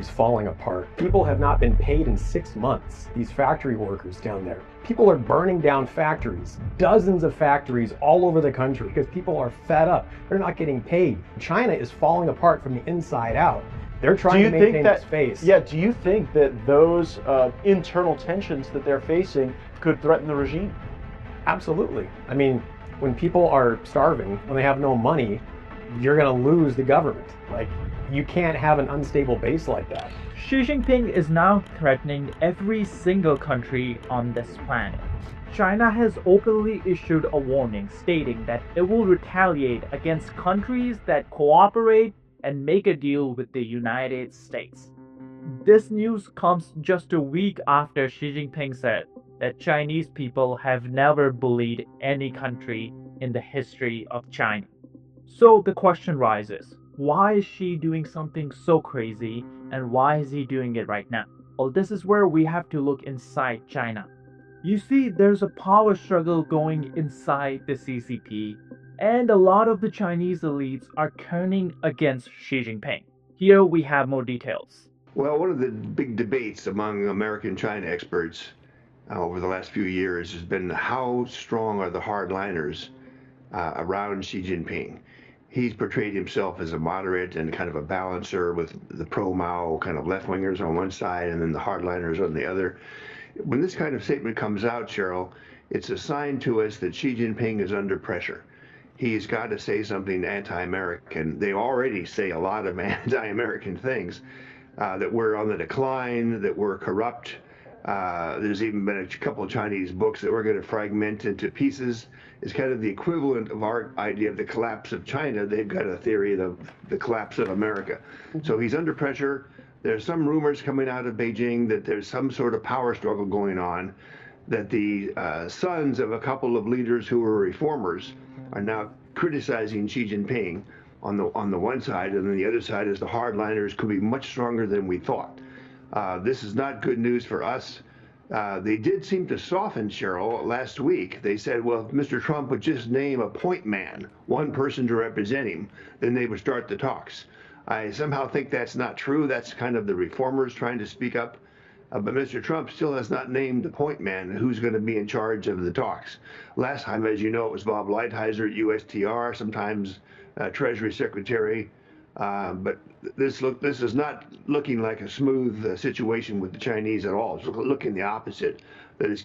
is falling apart. People have not been paid in 6 months, these factory workers down there. People are burning down factories, dozens of factories all over the country because people are fed up. They're not getting paid. China is falling apart from the inside out. They're trying to maintain its face. Yeah, do you think that those internal tensions that they're facing could threaten the regime? Absolutely. I mean, when people are starving, when they have no money, you're going to lose the government. Like, you can't have an unstable base like that. Xi Jinping is now threatening every single country on this planet. China has openly issued a warning stating that it will retaliate against countries that cooperate and make a deal with the United States. This news comes just a week after Xi Jinping said that Chinese people have never bullied any country in the history of China. So the question rises, why is Xi doing something so crazy and why is he doing it right now? Well, this is where we have to look inside China. You see, there's a power struggle going inside the CCP, and a lot of the Chinese elites are turning against Xi Jinping. Here we have more details. Well, one of the big debates among American China experts over the last few years has been how strong are the hardliners around Xi Jinping. He's portrayed himself as a moderate and kind of a balancer with the pro-Mao kind of left-wingers on one side and then the hardliners on the other. When this kind of statement comes out, Cheryl, it's a sign to us that Xi Jinping is under pressure. He's got to say something anti-American. They already say a lot of anti-American things, that we're on the decline, that we're corrupt. There's even been a couple of Chinese books that we're going to fragment into pieces. It's kind of the equivalent of our idea of the collapse of China. They've got a theory of the collapse of America. So he's under pressure. There's some rumors coming out of Beijing that there's some sort of power struggle going on, that the sons of a couple of leaders who were reformers are now criticizing Xi Jinping on the one side, and then the other side is the hardliners could be much stronger than we thought. This is not good news for us. They did seem to soften, Cheryl, last week. They said, well, if Mr. Trump would just name a point man, one person to represent him, then they would start the talks. I somehow think that's not true. That's kind of the reformers trying to speak up. But Mr. Trump still has not named the point man who's going to be in charge of the talks. Last time, as you know, it was Bob Lighthizer at USTR, sometimes Treasury Secretary. But this is not looking like a smooth situation with the Chinese at all. It's looking the opposite. That it's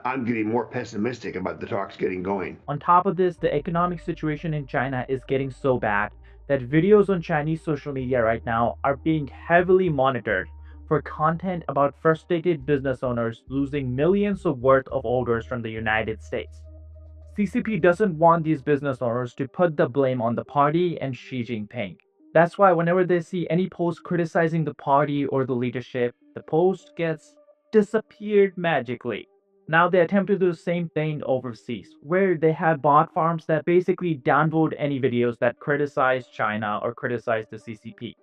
I'm getting more pessimistic about the talks getting going. On top of this, the economic situation in China is getting so bad that videos on Chinese social media right now are being heavily monitored for content about frustrated business owners losing millions of worth of orders from the United States. CCP doesn't want these business owners to put the blame on the party and Xi Jinping. That's why whenever they see any post criticizing the party or the leadership, the post gets disappeared magically. Now they attempt to do the same thing overseas, where they have bot farms that basically downvote any videos that criticize China or criticize the CCP.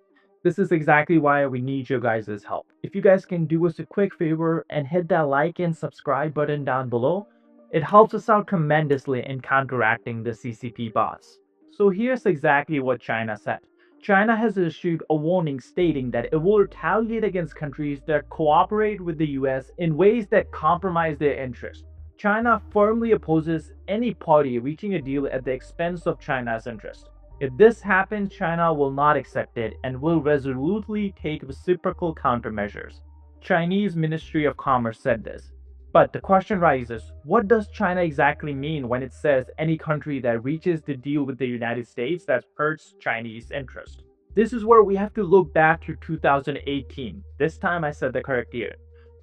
This is exactly why we need your guys' help. If you guys can do us a quick favor and hit that like and subscribe button down below, it helps us out tremendously in counteracting the CCP bots. So here's exactly what China said. China has issued a warning stating that it will retaliate against countries that cooperate with the US in ways that compromise their interests. China firmly opposes any party reaching a deal at the expense of China's interest. If this happens, China will not accept it and will resolutely take reciprocal countermeasures. Chinese Ministry of Commerce said this. But the question rises, what does China exactly mean when it says any country that reaches the deal with the United States that hurts Chinese interest? This is where we have to look back to 2018. This time I said the correct year.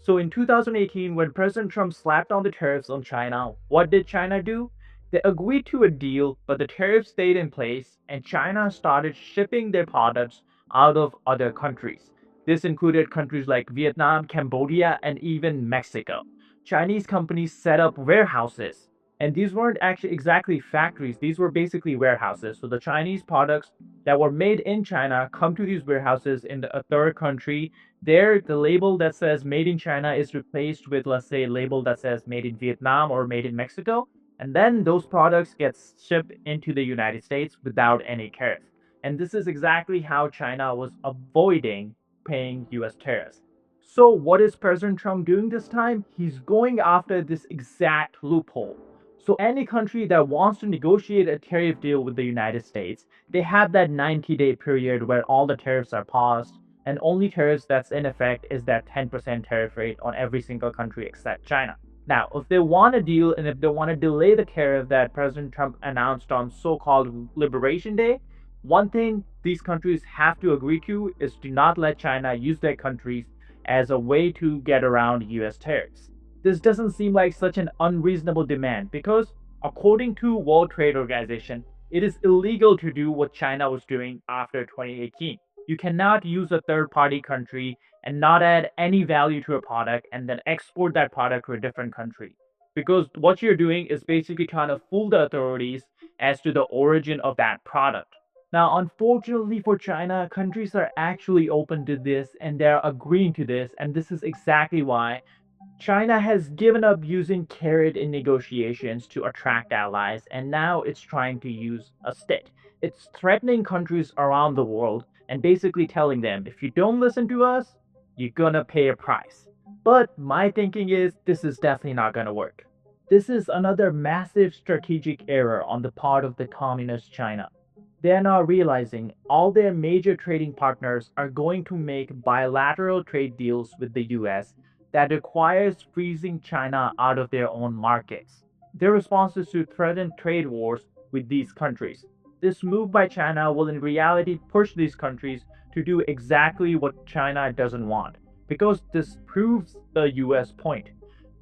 So in 2018, when President Trump slapped on the tariffs on China, what did China do? They agreed to a deal, but the tariffs stayed in place and China started shipping their products out of other countries. This included countries like Vietnam, Cambodia, and even Mexico. Chinese companies set up warehouses, and these weren't actually exactly factories, these were basically warehouses. So the Chinese products that were made in China come to these warehouses in a third country. There, the label that says made in China is replaced with, let's say, a label that says made in Vietnam or made in Mexico, and then those products get shipped into the United States without any tariff. And this is exactly how China was avoiding paying US tariffs. So, what is President Trump doing this time? He's going after this exact loophole. So, any country that wants to negotiate a tariff deal with the United States, they have that 90-day period where all the tariffs are paused, and only tariffs that's in effect is that 10% tariff rate on every single country except China. Now, if they want a deal and if they want to delay the tariff that President Trump announced on so-called Liberation Day, one thing these countries have to agree to is to not let China use their countries as a way to get around US tariffs. This doesn't seem like such an unreasonable demand because, according to World Trade Organization, it is illegal to do what China was doing after 2018. You cannot use a third-party country and not add any value to a product and then export that product to a different country. Because what you're doing is basically trying to fool the authorities as to the origin of that product. Now, unfortunately for China, countries are actually open to this and they're agreeing to this, and this is exactly why China has given up using carrot in negotiations to attract allies, and now it's trying to use a stick. It's threatening countries around the world and basically telling them, if you don't listen to us, you're gonna pay a price. But my thinking is this is definitely not gonna work. This is another massive strategic error on the part of the communist China. They are now realizing all their major trading partners are going to make bilateral trade deals with the US that requires freezing China out of their own markets. Their response is to threaten trade wars with these countries. This move by China will in reality push these countries to do exactly what China doesn't want, because this proves the US point.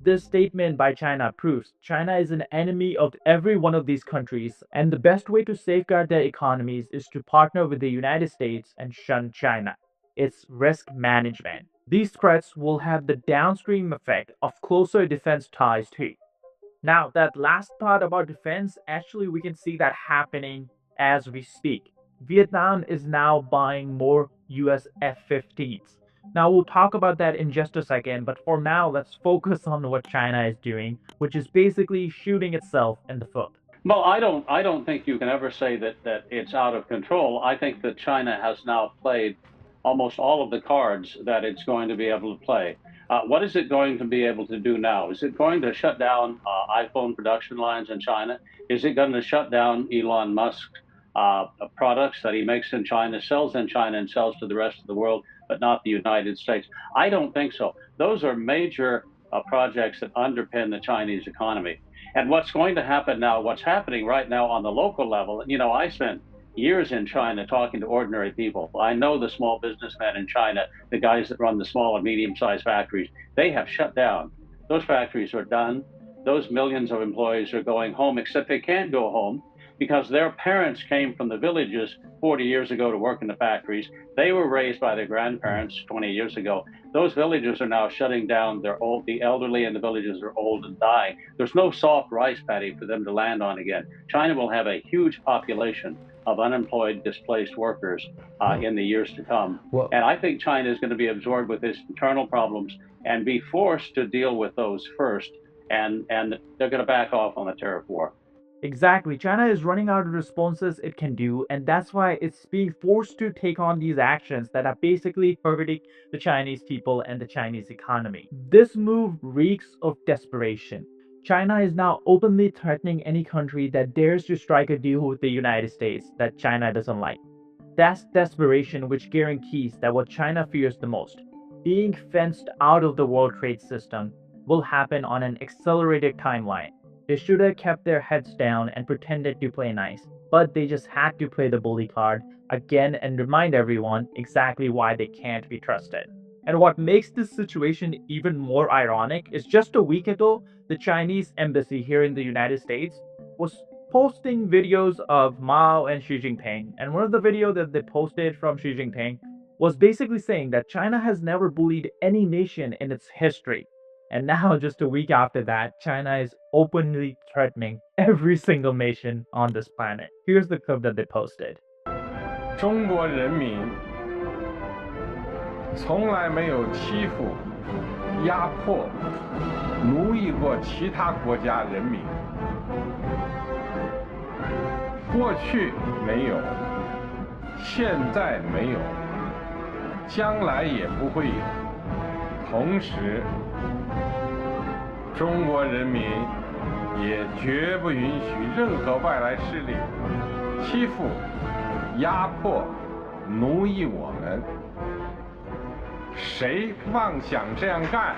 This statement by China proves China is an enemy of every one of these countries, and the best way to safeguard their economies is to partner with the United States and shun China. It's risk management. These threats will have the downstream effect of closer defense ties too. Now, that last part about defense, actually, we can see that happening as we speak. Vietnam is now buying more US F-15s. Now, we'll talk about that in just a second, but for now, let's focus on what China is doing, which is basically shooting itself in the foot. Well, I don't think you can ever say that it's out of control. I think that China has now played almost all of the cards that it's going to be able to play. What is it going to be able to do now? Is it going to shut down iPhone production lines in China? Is it going to shut down Elon Musk's products that he makes in China, sells in China, and sells to the rest of the world, but not the United States? I don't think so. Those are major projects that underpin the Chinese economy. And what's going to happen now, what's happening right now on the local level, I spent years in China talking to ordinary people. I know the small businessmen in China, the guys that run the small and medium-sized factories. They have shut down. Those factories are done. Those millions of employees are going home, except they can't go home because their parents came from the villages 40 years ago to work in the factories. They were raised by their grandparents 20 years ago. Those villages are now shutting down. They're old. The elderly in the villages are old and dying. There's no soft rice paddy for them to land on again. China will have a huge population of unemployed, displaced workers in the years to come. And I think China is going to be absorbed with its internal problems and be forced to deal with those first. And they're going to back off on the tariff war. Exactly. China is running out of responses it can do, and that's why it's being forced to take on these actions that are basically hurting the Chinese people and the Chinese economy. This move reeks of desperation. China is now openly threatening any country that dares to strike a deal with the United States that China doesn't like. That's desperation which guarantees that what China fears the most, being fenced out of the World Trade System, will happen on an accelerated timeline. They should have kept their heads down and pretended to play nice, but they just had to play the bully card again and remind everyone exactly why they can't be trusted. And what makes this situation even more ironic is just a week ago, the Chinese embassy here in the United States was posting videos of Mao and Xi Jinping, and one of the videos that they posted from Xi Jinping was basically saying that China has never bullied any nation in its history. And now, just a week after that, China is openly threatening every single nation on this planet. Here's the clip that they posted. 中国人民从来没有欺负、压迫、奴役过其他国家人民。过去没有，现在没有，将来也不会有。同时，中国人民也绝不允许任何外来势力欺负、压迫、奴役我们。谁妄想这样干，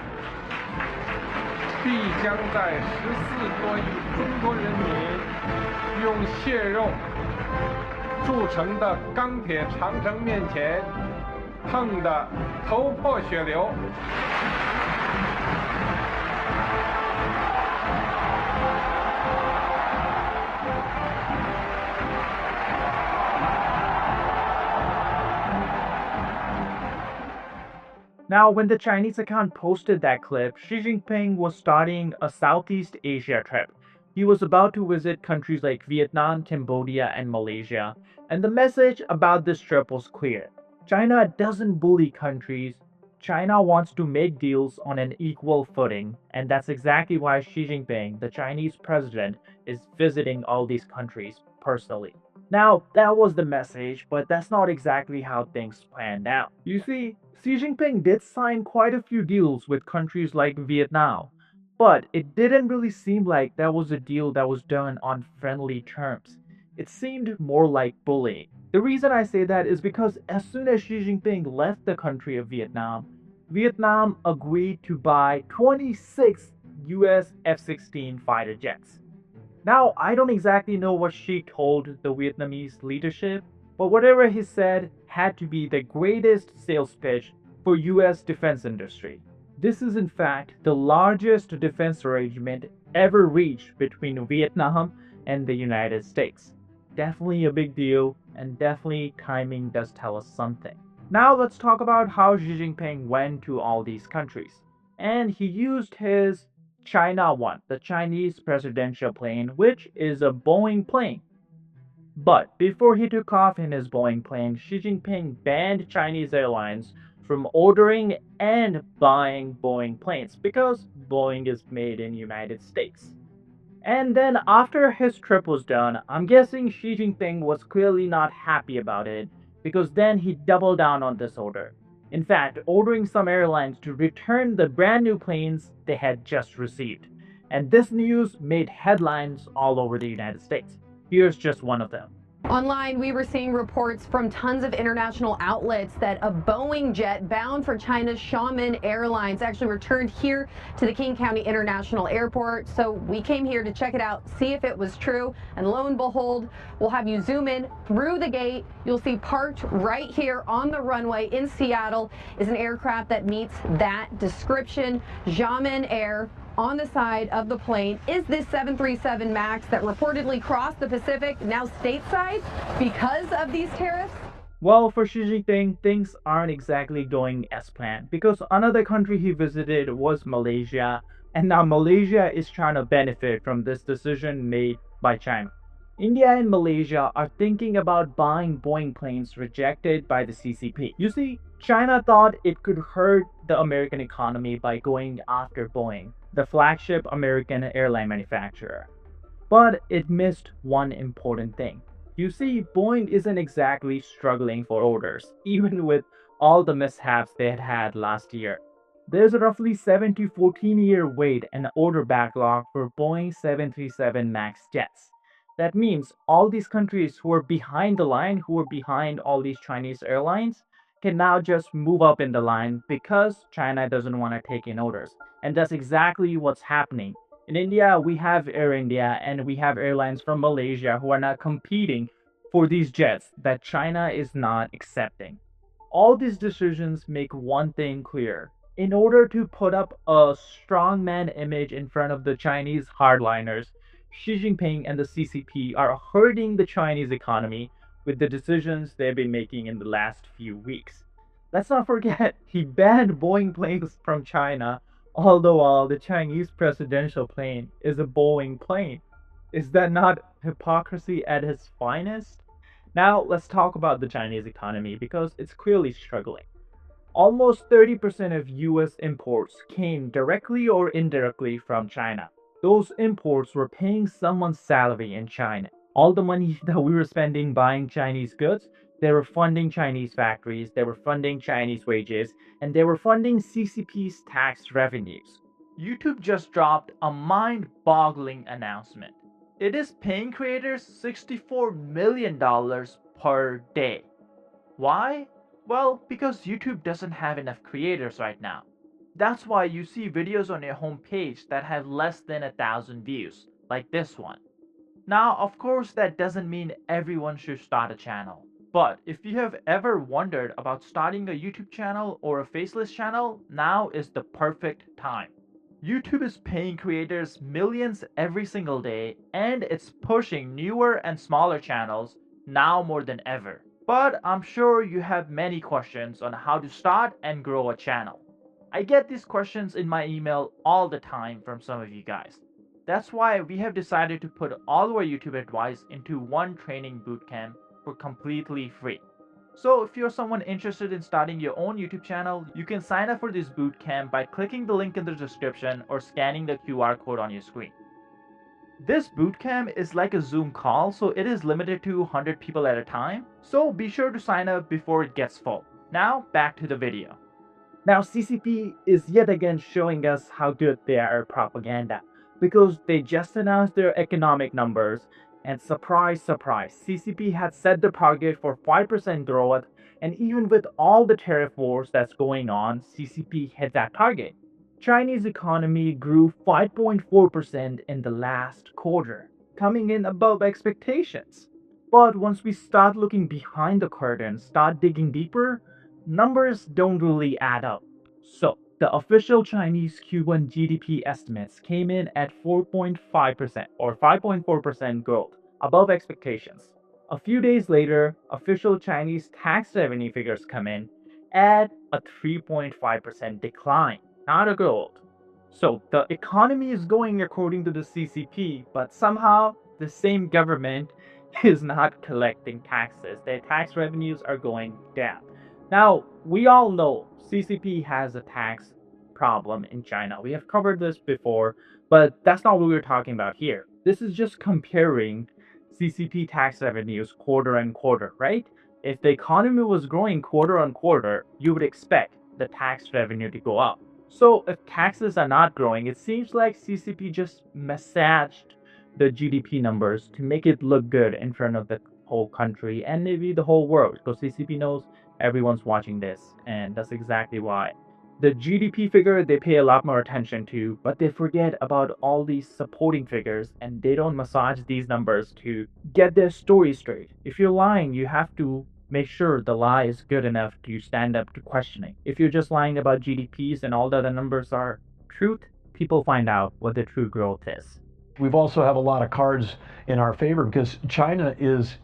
必将在14多亿中国人民用血肉铸成的钢铁长城面前碰得头破血流。Now, when the Chinese account posted that clip, Xi Jinping was starting a Southeast Asia trip. He was about to visit countries like Vietnam, Cambodia, and Malaysia. And the message about this trip was clear. China doesn't bully countries. China wants to make deals on an equal footing. And that's exactly why Xi Jinping, the Chinese president, is visiting all these countries personally. Now, that was the message, but that's not exactly how things planned out. You see, Xi Jinping did sign quite a few deals with countries like Vietnam, but it didn't really seem like that was a deal that was done on friendly terms. It seemed more like bullying. The reason I say that is because as soon as Xi Jinping left the country of Vietnam, Vietnam agreed to buy 26 US F-16 fighter jets. Now, I don't exactly know what Xi told the Vietnamese leadership, but whatever he said had to be the greatest sales pitch for US defense industry. This is in fact the largest defense arrangement ever reached between Vietnam and the United States. Definitely a big deal, and definitely timing does tell us something. Now let's talk about how Xi Jinping went to all these countries. And he used his China One, the Chinese presidential plane, which is a Boeing plane. But before he took off in his Boeing plane, Xi Jinping banned Chinese airlines from ordering and buying Boeing planes because Boeing is made in United States. And then after his trip was done, I'm guessing Xi Jinping was clearly not happy about it because then he doubled down on this order. In fact, ordering some airlines to return the brand new planes they had just received. And this news made headlines all over the United States. Here's just one of them. Online, we were seeing reports from tons of international outlets that a Boeing jet bound for China's Xiamen Airlines actually returned here to the King County International Airport. So we came here to check it out, see if it was true. And lo and behold, we'll have you zoom in through the gate. You'll see parked right here on the runway in Seattle is an aircraft that meets that description. Xiamen Air. On the side of the plane is this 737 MAX that reportedly crossed the Pacific, now stateside, because of these tariffs? Well, for Xi Jinping, things aren't exactly going as planned because another country he visited was Malaysia, and now Malaysia is trying to benefit from this decision made by China. India and Malaysia are thinking about buying Boeing planes rejected by the CCP. You see, China thought it could hurt the American economy by going after Boeing, the flagship American airline manufacturer. But it missed one important thing. You see, Boeing isn't exactly struggling for orders, even with all the mishaps they had had last year. There's a roughly 7 to 14-year wait and order backlog for Boeing 737 MAX jets. That means all these countries who are behind the line, who are behind all these Chinese airlines, can now just move up in the line because China doesn't want to take in orders. And that's exactly what's happening. In India, we have Air India and we have airlines from Malaysia who are now competing for these jets that China is not accepting. All these decisions make one thing clear. In order to put up a strongman image in front of the Chinese hardliners, Xi Jinping and the CCP are hurting the Chinese economy with the decisions they've been making in the last few weeks. Let's not forget, he banned Boeing planes from China, all the while the Chinese presidential plane is a Boeing plane. Is that not hypocrisy at its finest? Now let's talk about the Chinese economy because it's clearly struggling. Almost 30% of US imports came directly or indirectly from China. Those imports were paying someone's salary in China. All the money that we were spending buying Chinese goods, They were funding Chinese factories, they were funding Chinese wages, and they were funding CCP's tax revenues. YouTube just dropped a mind-boggling announcement. It is paying creators $64 million per day. Why? Well, because YouTube doesn't have enough creators right now. That's why you see videos on your homepage that have less than 1,000 views, like this one. Now, of course, that doesn't mean everyone should start a channel. But if you have ever wondered about starting a YouTube channel or a faceless channel, now is the perfect time. YouTube is paying creators millions every single day, and it's pushing newer and smaller channels now more than ever. But I'm sure you have many questions on how to start and grow a channel. I get these questions in my email all the time from some of you guys. That's why we have decided to put all our YouTube advice into one training bootcamp for completely free. So if you're someone interested in starting your own YouTube channel, you can sign up for this bootcamp by clicking the link in the description or scanning the QR code on your screen. This bootcamp is like a Zoom call, so it is limited to 100 people at a time, so be sure to sign up before it gets full. Now back to the video. Now CCP is yet again showing us how good they are at propaganda, because they just announced their economic numbers, and surprise, surprise, CCP had set the target for 5% growth, and even with all the tariff wars that's going on, CCP hit that target. Chinese economy grew 5.4% in the last quarter, coming in above expectations. But once we start looking behind the curtain, start digging deeper, numbers don't really add up. So, the official Chinese Q1 GDP estimates came in at 4.5% or 5.4% growth, above expectations. A few days later, official Chinese tax revenue figures come in at a 3.5% decline, not a growth. So, the economy is going according to the CCP, but somehow the same government is not collecting taxes. Their tax revenues are going down. Now, we all know CCP has a tax problem in China. We have covered this before, but that's not what we're talking about here. This is just comparing CCP tax revenues quarter and quarter, right? If the economy was growing quarter on quarter, you would expect the tax revenue to go up. So if taxes are not growing, it seems like CCP just massaged the GDP numbers to make it look good in front of the whole country and maybe the whole world, because CCP knows everyone's watching this, and that's exactly why. The GDP figure they pay a lot more attention to, but they forget about all these supporting figures, and they don't massage these numbers to get their story straight. If you're lying, you have to make sure the lie is good enough to stand up to questioning. If you're just lying about GDPs and all the other numbers are truth, people find out what the true growth is. We've also have a lot of cards in our favor because China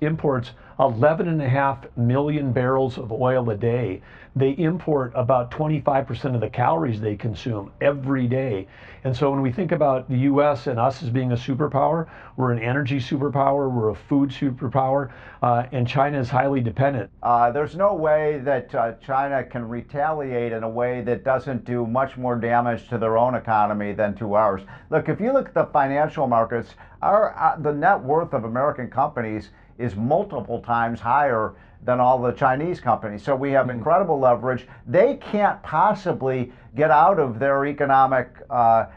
imports 11.5 million barrels of oil a day. They import about 25% of the calories they consume every day. And so when we think about the US and us as being a superpower, we're an energy superpower, we're a food superpower, and China is highly dependent. There's no way that China can retaliate in a way that doesn't do much more damage to their own economy than to ours. Look, if you look at the financial markets, the net worth of American companies is multiple times higher than all the Chinese companies. So we have incredible leverage. They can't possibly get out of their economic,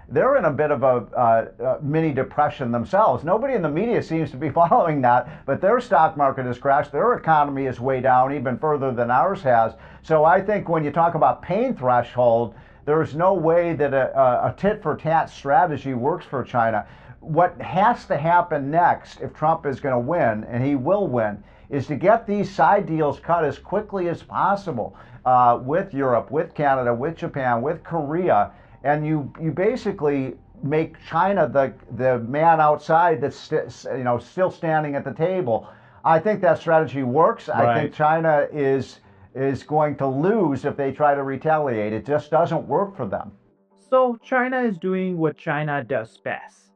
they're in a bit of a mini depression themselves. Nobody in the media seems to be following that, but their stock market has crashed. Their economy is way down even further than ours has. So I think when you talk about pain threshold, there's no way that a tit-for-tat strategy works for China. What has to happen next, if Trump is going to win, and he will win, is to get these side deals cut as quickly as possible with Europe, with Canada, with Japan, with Korea, and you basically make China the man outside that's still standing at the table. I think that strategy works. Right. I think China is going to lose if they try to retaliate. It just doesn't work for them. So China is doing what China does best: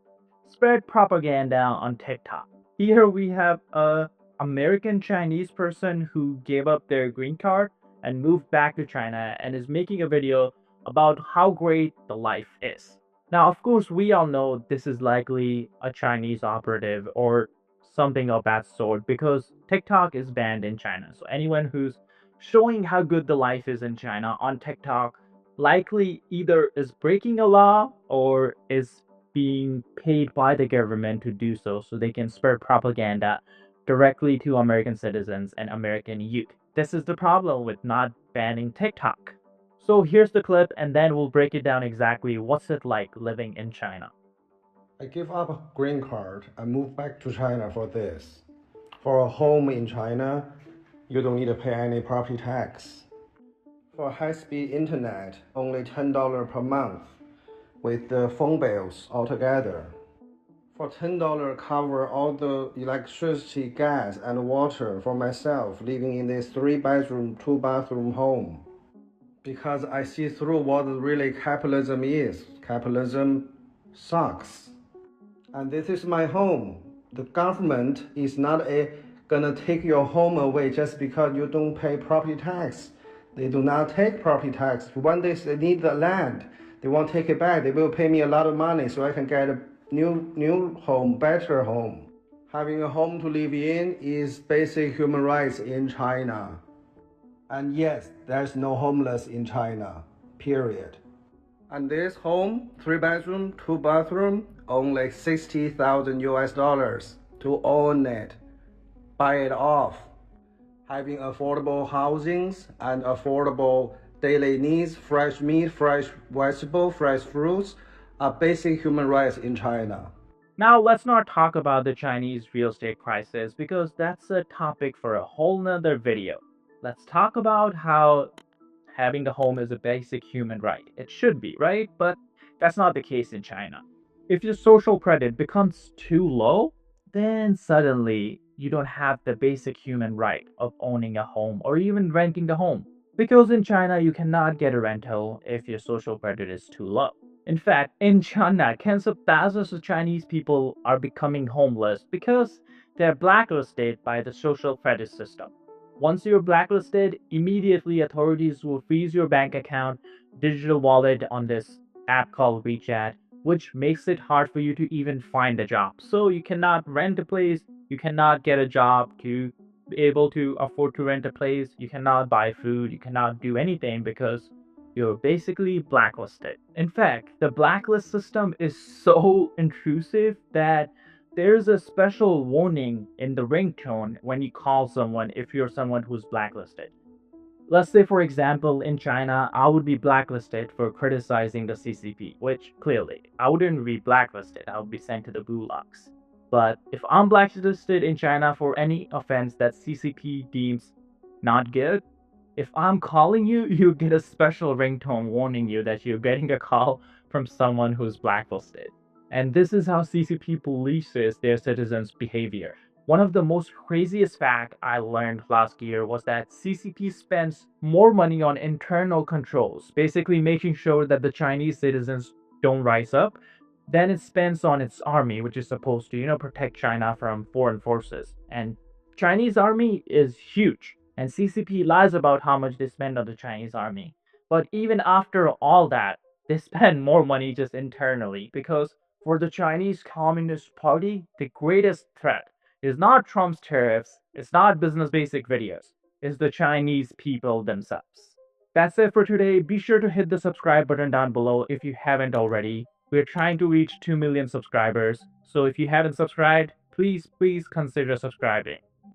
spread propaganda on TikTok. Here we have a American Chinese person who gave up their green card and moved back to China and is making a video about how great the life is. Now, of course, we all know this is likely a Chinese operative or something of that sort, because TikTok is banned in China. So anyone who's showing how good the life is in China on TikTok likely either is breaking a law or is being paid by the government to do so they can spread propaganda directly to American citizens and American youth. This is the problem with not banning TikTok. So here's the clip, and then we'll break it down exactly what's it like living in China. I give up a green card and move back to China for this. For a home in China, you don't need to pay any property tax. For high-speed internet, only $10 per month, with the phone bills altogether. For $10, cover all the electricity, gas, and water for myself living in this 3-bedroom, 2-bathroom home. Because I see through what really capitalism is. Capitalism sucks. And this is my home. The government is not gonna take your home away just because you don't pay property tax. They do not take property tax. One day they need the land, they won't take it back. They will pay me a lot of money so I can get a new home, better home. Having a home to live in is basic human rights in China. And yes, there's no homeless in China, period. And this home, 3-bedroom, 2-bathroom, only $60,000 US to own it, buy it off. Having affordable housings and affordable daily needs, fresh meat, fresh vegetable, fresh fruits, are basic human rights in China. Now let's not talk about the Chinese real estate crisis, because that's a topic for a whole nother video. Let's talk about how having a home is a basic human right. It should be, right? But that's not the case in China. If your social credit becomes too low, then suddenly you don't have the basic human right of owning a home or even renting the home. Because in China, you cannot get a rental if your social credit is too low. In fact, in China, tens of thousands of Chinese people are becoming homeless because they're blacklisted by the social credit system. Once you're blacklisted, immediately authorities will freeze your bank account, digital wallet on this app called WeChat, which makes it hard for you to even find a job. So you cannot rent a place, you cannot get a job to be able to afford to rent a place, you cannot buy food, you cannot do anything because you're basically blacklisted. In fact, the blacklist system is so intrusive that there's a special warning in the ringtone when you call someone if you're someone who's blacklisted. Let's say, for example, in China, I would be blacklisted for criticizing the CCP, which clearly I wouldn't be blacklisted, I would be sent to the gulags. But if I'm blacklisted in China for any offense that CCP deems not good, if I'm calling you, you get a special ringtone warning you that you're getting a call from someone who's blacklisted. And this is how CCP polices their citizens' behavior. One of the most craziest facts I learned last year was that CCP spends more money on internal controls, basically making sure that the Chinese citizens don't rise up, than it spends on its army, which is supposed to, protect China from foreign forces. And Chinese army is huge, and CCP lies about how much they spend on the Chinese army. But even after all that, they spend more money just internally, because for the Chinese Communist Party, the greatest threat is not Trump's tariffs, it's not business basic videos, it's the Chinese people themselves. That's it for today. Be sure to hit the subscribe button down below if you haven't already. We're trying to reach 2 million subscribers, so if you haven't subscribed, please consider subscribing.